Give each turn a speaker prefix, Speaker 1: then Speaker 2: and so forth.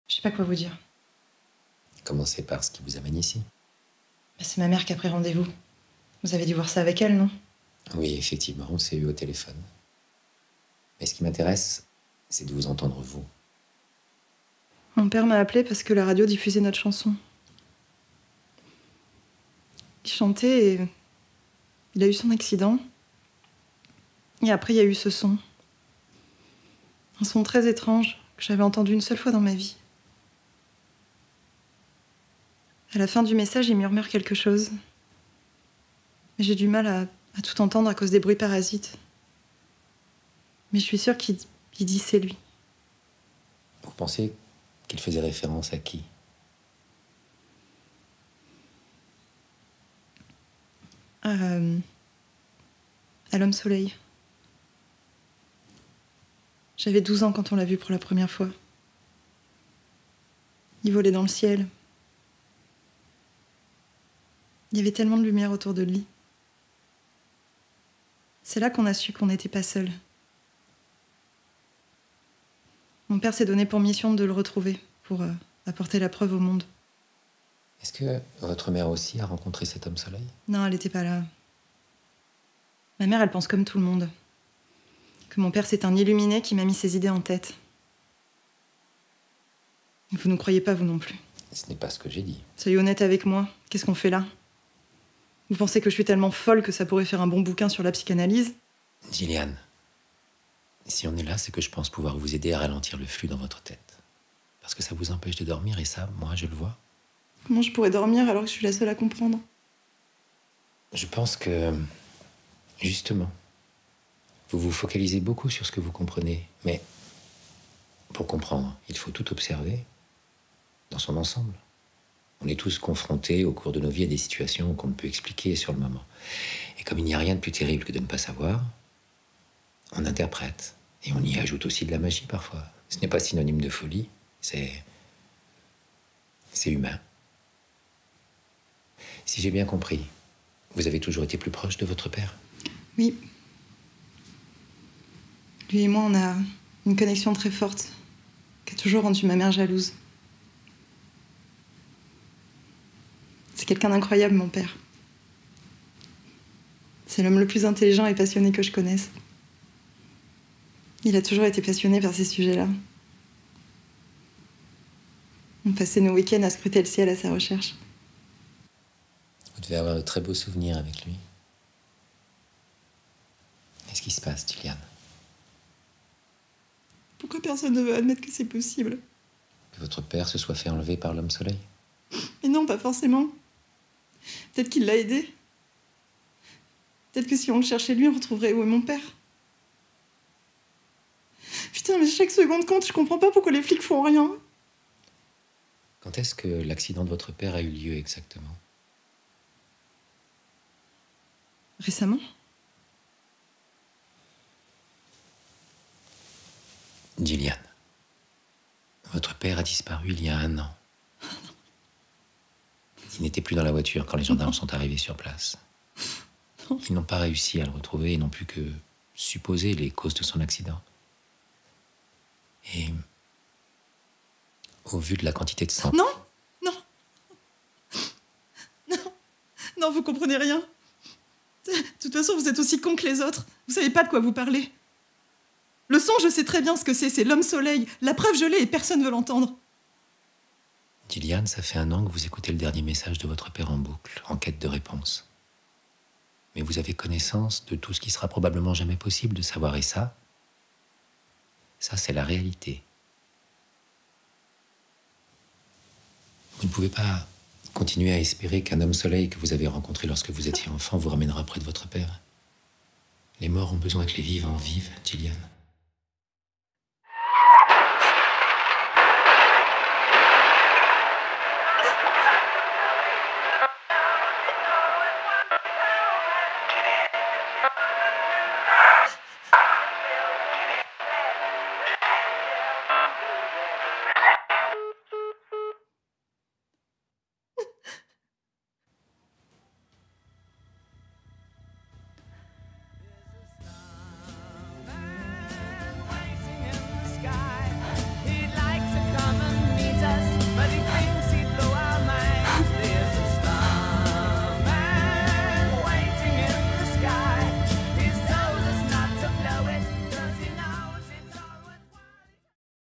Speaker 1: Je sais pas quoi vous dire.
Speaker 2: Commencez par ce qui vous amène ici.
Speaker 1: Bah, c'est ma mère qui a pris rendez-vous. Vous avez dû voir ça avec elle, non?
Speaker 2: Oui, effectivement, on s'est eu au téléphone. Mais ce qui m'intéresse, c'est de vous entendre vous.
Speaker 1: Mon père m'a appelé parce que la radio diffusait notre chanson. Il chantait et il a eu son accident. Et après, il y a eu ce son. Un son très étrange que j'avais entendu une seule fois dans ma vie. À la fin du message, il murmure quelque chose. Mais j'ai du mal à tout entendre à cause des bruits parasites. Mais je suis sûre qu'il dit c'est lui.
Speaker 2: Vous pensez qu'il faisait référence à qui?
Speaker 1: À l'homme soleil. J'avais 12 ans quand on l'a vu pour la première fois. Il volait dans le ciel. Il y avait tellement de lumière autour de lui. C'est là qu'on a su qu'on n'était pas seuls. Mon père s'est donné pour mission de le retrouver, pour apporter la preuve au monde.
Speaker 2: Est-ce que votre mère aussi a rencontré cet homme soleil?
Speaker 1: Non, elle n'était pas là. Ma mère, elle pense comme tout le monde. Que mon père, c'est un illuminé qui m'a mis ses idées en tête. Vous ne croyez pas, vous non plus.
Speaker 2: Ce n'est pas ce que j'ai dit.
Speaker 1: Soyez honnête avec moi. Qu'est-ce qu'on fait là? Vous pensez que je suis tellement folle que ça pourrait faire un bon bouquin sur la psychanalyse?
Speaker 2: Gillian, si on est là, c'est que je pense pouvoir vous aider à ralentir le flux dans votre tête. Parce que ça vous empêche de dormir, et ça, moi, je le vois.
Speaker 1: Comment je pourrais dormir alors que je suis la seule à comprendre?
Speaker 2: Je pense que, justement, vous vous focalisez beaucoup sur ce que vous comprenez. Mais pour comprendre, il faut tout observer dans son ensemble. On est tous confrontés au cours de nos vies à des situations qu'on ne peut expliquer sur le moment. Et comme il n'y a rien de plus terrible que de ne pas savoir, on interprète. Et on y ajoute aussi de la magie parfois. Ce n'est pas synonyme de folie, c'est humain. Si j'ai bien compris, vous avez toujours été plus proche de votre père?
Speaker 1: Oui. Lui et moi, on a une connexion très forte qui a toujours rendu ma mère jalouse. C'est quelqu'un d'incroyable, mon père. C'est l'homme le plus intelligent et passionné que je connaisse. Il a toujours été passionné par ces sujets-là. On passait nos week-ends à scruter le ciel à sa recherche.
Speaker 2: Vous devez avoir de très beaux souvenirs avec lui. Qu'est-ce qui se passe, Gillian?
Speaker 1: Pourquoi personne ne veut admettre que c'est possible?
Speaker 2: Que votre père se soit fait enlever par l'homme soleil?
Speaker 1: Mais non, pas forcément. Peut-être qu'il l'a aidé. Peut-être que si on le cherchait lui, on retrouverait où est mon père. Putain, mais chaque seconde compte, je comprends pas pourquoi les flics font rien.
Speaker 2: Quand est-ce que l'accident de votre père a eu lieu exactement?
Speaker 1: Récemment?
Speaker 2: Gillian, votre père a disparu il y a 1 an. Il n'était plus dans la voiture quand les gendarmes sont arrivés sur place. Ils n'ont pas réussi à le retrouver et n'ont pu que supposer les causes de son accident. Et au vu de la quantité de sang...
Speaker 1: Non, non, non, non, vous comprenez rien. De toute façon, vous êtes aussi con que les autres. Vous savez pas de quoi vous parlez. Le son, je sais très bien ce que c'est l'homme soleil. La preuve, je l'ai et personne ne veut l'entendre.
Speaker 2: Gillian, ça fait 1 an que vous écoutez le dernier message de votre père en boucle, en quête de réponse. Mais vous avez connaissance de tout ce qui sera probablement jamais possible de savoir, et ça, c'est la réalité. Vous ne pouvez pas continuer à espérer qu'un homme soleil que vous avez rencontré lorsque vous étiez enfant vous ramènera près de votre père. Les morts ont besoin que les vivants vivent, Gillian.